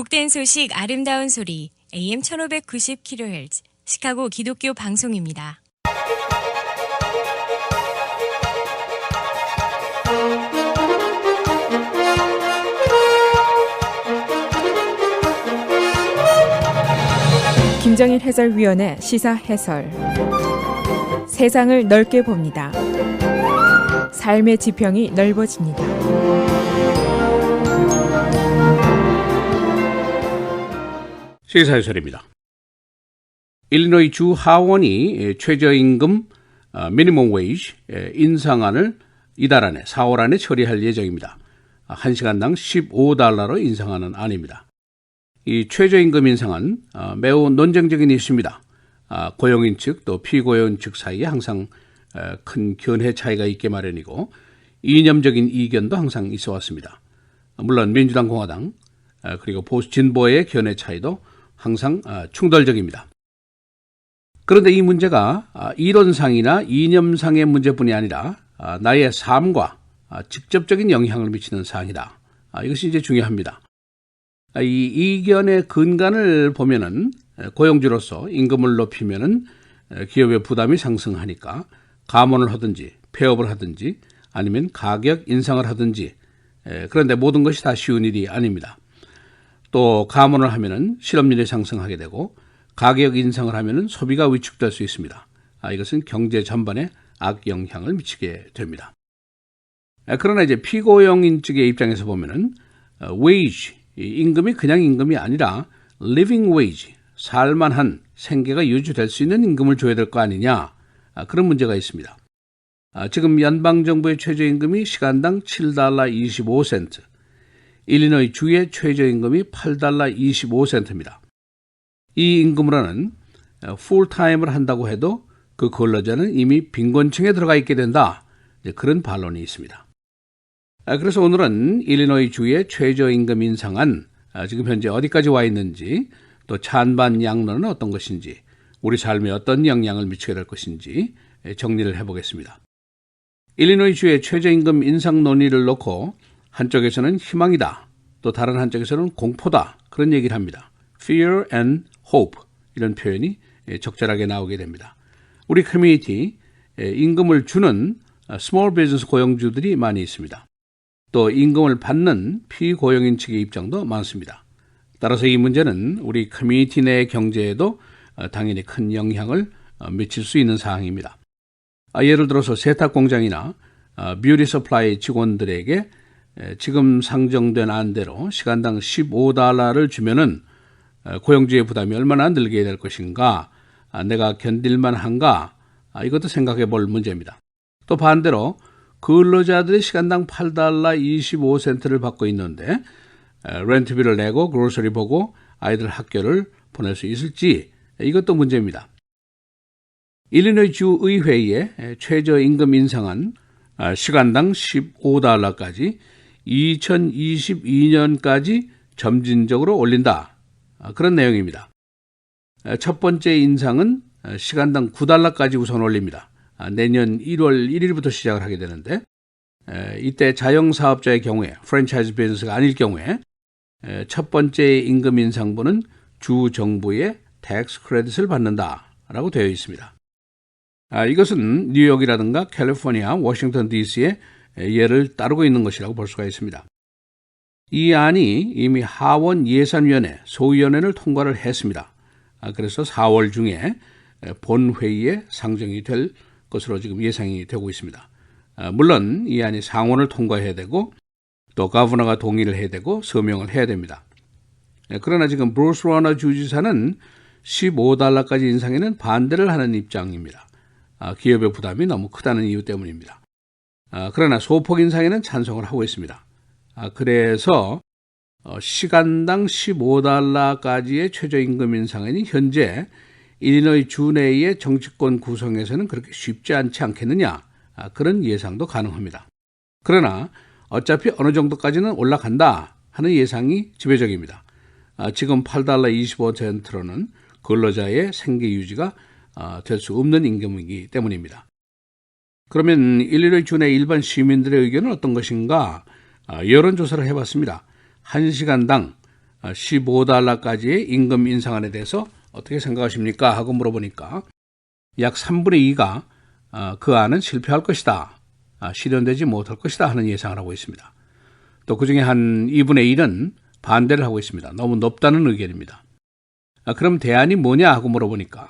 복된 소식 아름다운 소리 AM 1590kHz 시카고 기독교 방송입니다. 김정일 해설위원의 시사 해설. 세상을 넓게 봅니다. 삶의 지평이 넓어집니다. 시사해설입니다. 일리노이 주 하원이 최저임금 미니멈 웨이지 인상안을 이달 안에 4월 안에 처리할 예정입니다. 1시간당 $15로 인상하는 안입니다. 이 최저임금 인상은 매우 논쟁적인 이슈입니다. 고용인 측 또 피고용인 측 사이에 항상 큰 견해 차이가 있게 마련이고 이념적인 이견도 항상 있어 왔습니다. 물론 민주당, 공화당 그리고 보수 진보의 견해 차이도 항상 충돌적입니다. 그런데 이 문제가 이론상이나 이념상의 문제뿐이 아니라 나의 삶과 직접적인 영향을 미치는 사항이다. 이것이 이제 중요합니다. 이 이견의 근간을 보면은 고용주로서 임금을 높이면은 기업의 부담이 상승하니까 감원을 하든지 폐업을 하든지 아니면 가격 인상을 하든지, 그런데 모든 것이 다 쉬운 일이 아닙니다. 또 감원을 하면은 실업률이 상승하게 되고 가격 인상을 하면은 소비가 위축될 수 있습니다. 이것은 경제 전반에 악영향을 미치게 됩니다. 그러나 이제 피고용인 측의 입장에서 보면은 wage, 임금이 그냥 임금이 아니라 living wage, 살만한 생계가 유지될 수 있는 임금을 줘야 될 거 아니냐, 그런 문제가 있습니다. 지금 연방정부의 최저임금이 시간당 $7.25, 일리노이 주의 최저임금이 $8.25입니다. 이 임금으로는 풀타임을 한다고 해도 그 근로자는 이미 빈곤층에 들어가 있게 된다, 그런 반론이 있습니다. 그래서 오늘은 일리노이 주의 최저임금 인상안 지금 현재 어디까지 와 있는지, 또 찬반 양론은 어떤 것인지, 우리 삶에 어떤 영향을 미치게 될 것인지 정리를 해보겠습니다. 일리노이 주의 최저임금 인상 논의를 놓고 한쪽에서는 희망이다, 또 다른 한쪽에서는 공포다, 그런 얘기를 합니다. Fear and hope, 이런 표현이 적절하게 나오게 됩니다. 우리 커뮤니티 임금을 주는 스몰 비즈니스 고용주들이 많이 있습니다. 또 임금을 받는 피고용인 측의 입장도 많습니다. 따라서 이 문제는 우리 커뮤니티 내 경제에도 당연히 큰 영향을 미칠 수 있는 사항입니다. 예를 들어서 세탁 공장이나 뷰티 서플라이 직원들에게 지금 상정된 안대로 시간당 $15를 주면은 고용주의 부담이 얼마나 늘게 될 것인가, 내가 견딜만 한가, 이것도 생각해 볼 문제입니다. 또 반대로 근로자들이 시간당 $8.25를 받고 있는데 렌트비를 내고 그로서리 보고 아이들 학교를 보낼 수 있을지, 이것도 문제입니다. 일리노이 주 의회의 최저임금 인상은 시간당 $15까지 2022년까지 점진적으로 올린다, 그런 내용입니다. 첫 번째 인상은 시간당 $9까지 우선 올립니다. 내년 1월 1일부터 시작을 하게 되는데, 이때 자영사업자의 경우에, 프랜차이즈 비즈니스가 아닐 경우에 첫 번째 임금 인상분은 주 정부의 텍스 크레딧을 받는다라고 되어 있습니다. 이것은 뉴욕이라든가 캘리포니아, 워싱턴 DC의 예를 따르고 있는 것이라고 볼 수가 있습니다. 이 안이 이미 하원 예산위원회, 소위원회를 통과를 했습니다. 그래서 4월 중에 본회의에 상정이 될 것으로 지금 예상이 되고 있습니다. 물론 이 안이 상원을 통과해야 되고 또 거버너가 동의를 해야 되고 서명을 해야 됩니다. 그러나 지금 브루스 워너 주지사는 $15까지 인상에는 반대를 하는 입장입니다. 기업의 부담이 너무 크다는 이유 때문입니다. 그러나 소폭 인상에는 찬성을 하고 있습니다. 그래서 시간당 $15까지의 최저임금 인상이 현재 일리노이 주 내의 정치권 구성에서는 그렇게 쉽지 않지 않겠느냐, 그런 예상도 가능합니다. 그러나 어차피 어느 정도까지는 올라간다 하는 예상이 지배적입니다. 지금 $8.25로는 근로자의 생계 유지가 될 수 없는 임금이기 때문입니다. 그러면 일리노이 주 내 일반 시민들의 의견은 어떤 것인가? 여론조사를 해봤습니다. 1시간당 $15까지의 임금 인상안에 대해서 어떻게 생각하십니까? 하고 물어보니까 약 3분의 2가 그 안은 실패할 것이다. 실현되지 못할 것이다 하는 예상을 하고 있습니다. 또 그중에 한 2분의 1은 반대를 하고 있습니다. 너무 높다는 의견입니다. 그럼 대안이 뭐냐 하고 물어보니까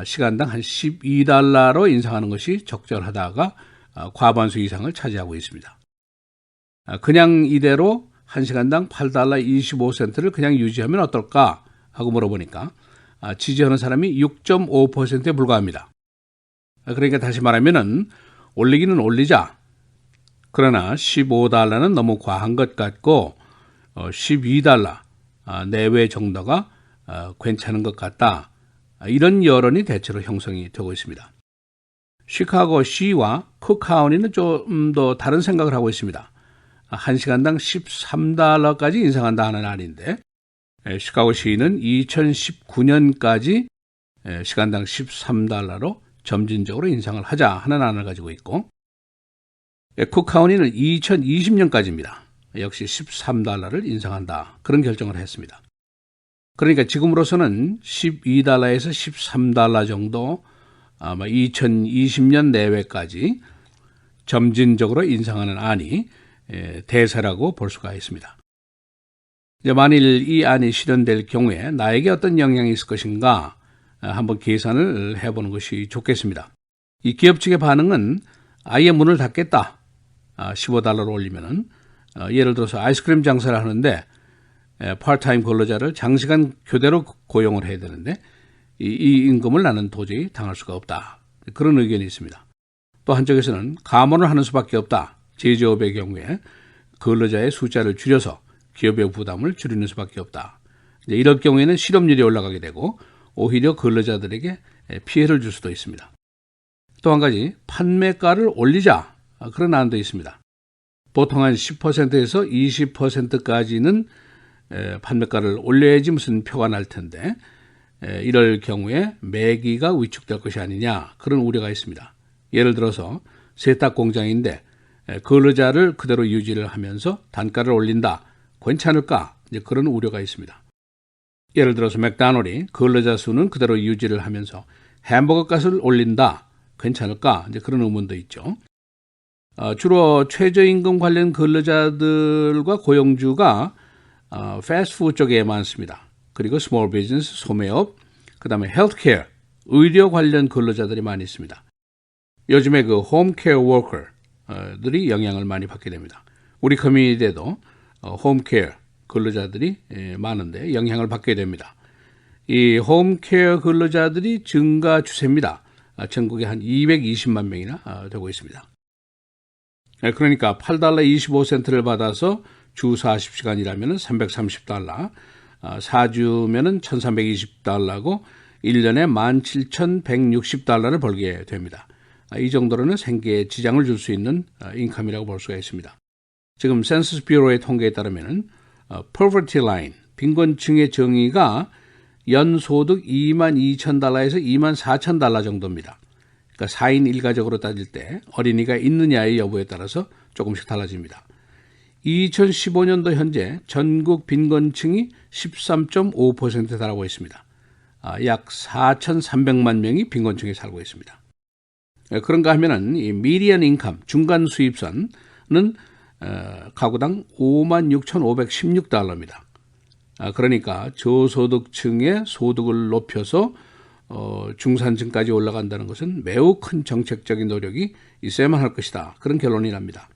시간당 한 $12로 인상하는 것이 적절하다가 과반수 이상을 차지하고 있습니다. 그냥 이대로 1시간당 $8.25를 그냥 유지하면 어떨까 하고 물어보니까 지지하는 사람이 6.5%에 불과합니다. 그러니까 다시 말하면은 올리기는 올리자. 그러나 $15는 너무 과한 것 같고 $12 내외 정도가 괜찮은 것 같다. 이런 여론이 대체로 형성이 되고 있습니다. 시카고 시와 쿡카운티는 좀 더 다른 생각을 하고 있습니다. 1시간당 $13까지 인상한다 하는 안인데 시카고 시는 2019년까지 시간당 $13로 점진적으로 인상을 하자 하는 안을 가지고 있고 쿡카운티는 2020년까지입니다. 역시 $13를 인상한다. 그런 결정을 했습니다. 그러니까 지금으로서는 $12에서 $13 정도 아마 2020년 내외까지 점진적으로 인상하는 안이 대세라고 볼 수가 있습니다. 이제 만일 이 안이 실현될 경우에 나에게 어떤 영향이 있을 것인가 한번 계산을 해보는 것이 좋겠습니다. 이 기업 측의 반응은 아예 문을 닫겠다. $15로 올리면은 예를 들어서 아이스크림 장사를 하는데 파트타임 근로자를 장시간 교대로 고용을 해야 되는데 이 임금을 나는 도저히 당할 수가 없다. 그런 의견이 있습니다. 또 한쪽에서는 감원을 하는 수밖에 없다. 제조업의 경우에 근로자의 숫자를 줄여서 기업의 부담을 줄이는 수밖에 없다. 이럴 경우에는 실업률이 올라가게 되고 오히려 근로자들에게 피해를 줄 수도 있습니다. 또 한 가지 판매가를 올리자. 그런 안도 있습니다. 보통 한 10%에서 20%까지는 판매가를 올려야지 무슨 표가 날 텐데 이럴 경우에 매기가 위축될 것이 아니냐 그런 우려가 있습니다. 예를 들어서 세탁 공장인데 근로자를 그대로 유지를 하면서 단가를 올린다. 괜찮을까? 이제 그런 우려가 있습니다. 예를 들어서 맥도날드이 근로자 수는 그대로 유지를 하면서 햄버거 값을 올린다. 괜찮을까? 이제 그런 의문도 있죠. 주로 최저임금 관련 근로자들과 고용주가 패스트푸드 쪽에 많습니다. 그리고 스몰 비즈니스, 소매업, 그 다음에 헬스케어, 의료 관련 근로자들이 많이 있습니다. 요즘에 그 홈케어 워커들이 영향을 많이 받게 됩니다. 우리 커뮤니티에도 홈케어 근로자들이 많은데 영향을 받게 됩니다. 이 홈케어 근로자들이 증가 추세입니다. 전국에 한 220만 명이나 되고 있습니다. 그러니까 $8.25를 받아서 주 40시간 일하면 $330, 4주면 $1,320고 1년에 $17,160를 벌게 됩니다. 이 정도로는 생계에 지장을 줄 수 있는 인컴이라고 볼 수가 있습니다. 지금 센서스 뷰로의 통계에 따르면 poverty line, 빈곤층의 정의가 연소득 $22,000에서 $24,000 정도입니다. 그러니까 4인 1가족으로 따질 때 어린이가 있느냐의 여부에 따라서 조금씩 달라집니다. 2015년도 현재 전국 빈곤층이 13.5%에 달하고 있습니다. 약 4,300만 명이 빈곤층에 살고 있습니다. 그런가 하면은 이 미디안 인컴, 중간 수입선은 가구당 $56,516입니다. 그러니까 저소득층의 소득을 높여서 중산층까지 올라간다는 것은 매우 큰 정책적인 노력이 있어야만 할 것이다. 그런 결론이 납니다.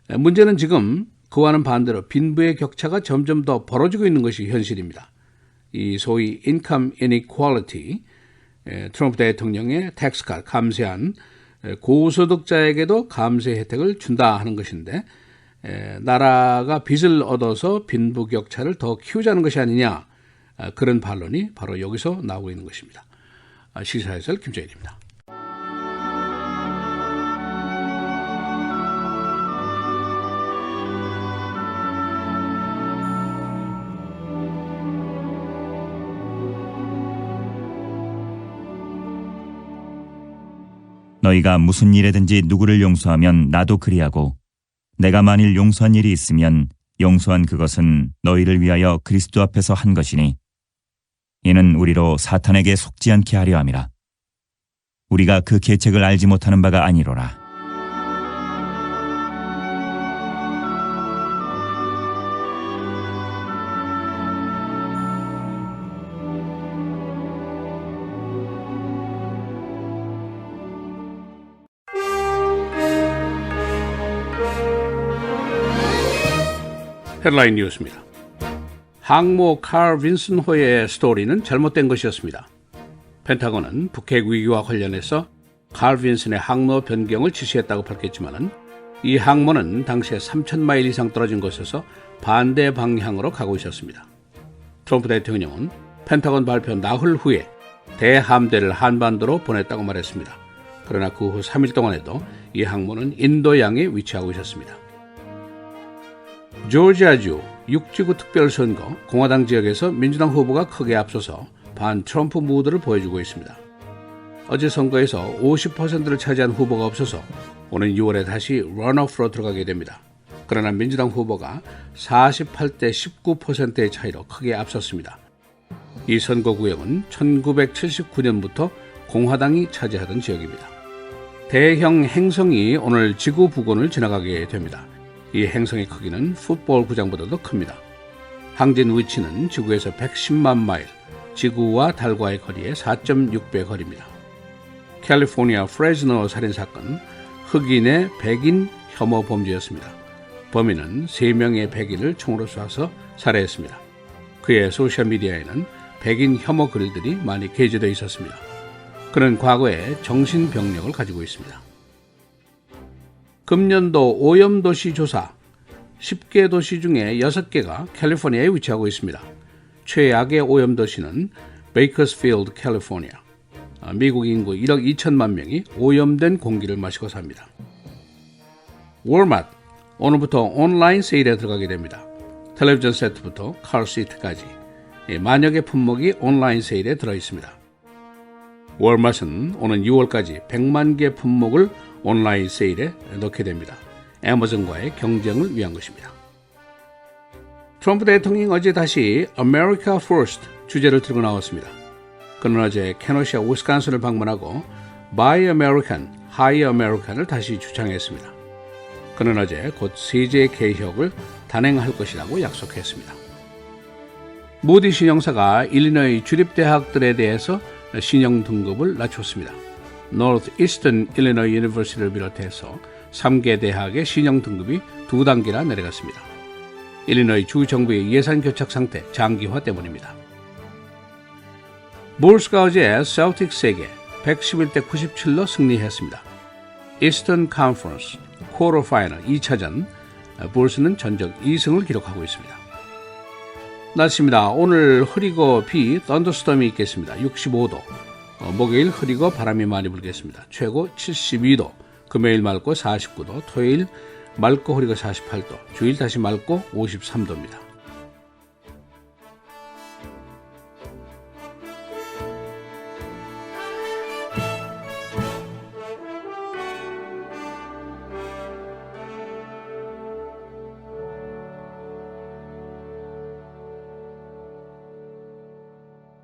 문제는 지금 그와는 반대로 빈부의 격차가 점점 더 벌어지고 있는 것이 현실입니다. 이 소위 income inequality, 트럼프 대통령의 텍스컷 감세안 고소득자에게도 감세 혜택을 준다 하는 것인데 나라가 빚을 얻어서 빈부 격차를 더 키우자는 것이 아니냐 그런 반론이 바로 여기서 나오고 있는 것입니다. 시사해설 김정일입니다. 너희가 무슨 일에든지 누구를 용서하면 나도 그리하고 내가 만일 용서한 일이 있으면 용서한 그것은 너희를 위하여 그리스도 앞에서 한 것이니 이는 우리로 사탄에게 속지 않게 하려 함이라. 우리가 그 계책을 알지 못하는 바가 아니로라. 헤드라인 뉴스입니다. 항모 칼 윈슨호의 스토리는 잘못된 것이었습니다. 펜타곤은 북핵 위기와 관련해서 칼 윈슨의 항모 변경을 지시했다고 밝혔지만 이 항모는 당시에 3,000마일 이상 떨어진 곳에서 반대 방향으로 가고 있었습니다. 트럼프 대통령은 펜타곤 발표 나흘 후에 대함대를 한반도로 보냈다고 말했습니다. 그러나 그 후 3일 동안에도 이 항모는 인도양에 위치하고 있었습니다. 조지아주 6지구 특별선거 공화당 지역에서 민주당 후보가 크게 앞서서 반 트럼프 무드를 보여주고 있습니다. 어제 선거에서 50%를 차지한 후보가 없어서 오는 6월에 다시 런오프로 들어가게 됩니다. 그러나 민주당 후보가 48대 19%의 차이로 크게 앞섰습니다. 이 선거구역은 1979년부터 공화당이 차지하던 지역입니다. 대형 행성이 오늘 지구 부근을 지나가게 됩니다. 이 행성의 크기는 풋볼 구장보다도 큽니다. 항진 위치는 지구에서 110만 마일, 지구와 달과의 거리의 4.6배 거리입니다. 캘리포니아 프레즈노 살인사건, 흑인의 백인 혐오 범죄였습니다. 범인은 3명의 백인을 총으로 쏴서 살해했습니다. 그의 소셜미디어에는 백인 혐오 글들이 많이 게재되어 있었습니다. 그는 과거에 정신병력을 가지고 있습니다. 금년도 오염도시 조사 10개 도시 중에 6개가 캘리포니아에 위치하고 있습니다. 최악의 오염도시는 베이커스필드, 캘리포니아. 미국 인구 1억 2천만 명이 오염된 공기를 마시고 삽니다. 월마트, 오늘부터 온라인 세일에 들어가게 됩니다. 텔레비전 세트부터 카시트까지 만여 개 품목이 온라인 세일에 들어있습니다. 월마트는 오는 6월까지 100만 개 품목을 온라인 세일에 넣게 됩니다. 애마존과의 경쟁을 위한 것입니다. 트럼프 대통령이 어제 다시 America First 주제를 들고 나왔습니다. 그는 어제 케너시와 위스콘신을 방문하고 Buy American, High American을 다시 주창했습니다. 그는 어제 곧 세제 개혁을 단행할 것이라고 약속했습니다. 무디 신용사가 일리노이 주립대학들에 대해서 신용 등급을 낮췄습니다. Northeastern Illinois University를 비롯해서 3개 대학의 신용 등급이 2단계나 내려갔습니다. 일리노이 주 정부의 예산 교착 상태 장기화 때문입니다. 불스가 어제 셀틱스에게 111대 97로 승리했습니다. Eastern Conference 쿼터 파이널 2차전 불스는 전적 2승을 기록하고 있습니다. 날씨입니다. 오늘 흐리고 비, 썬더스톰이 있겠습니다. 65도. 목요일 흐리고 바람이 많이 불겠습니다. 최고 72도, 금요일 맑고 49도, 토요일 맑고 흐리고 48도, 주일 다시 맑고 53도입니다.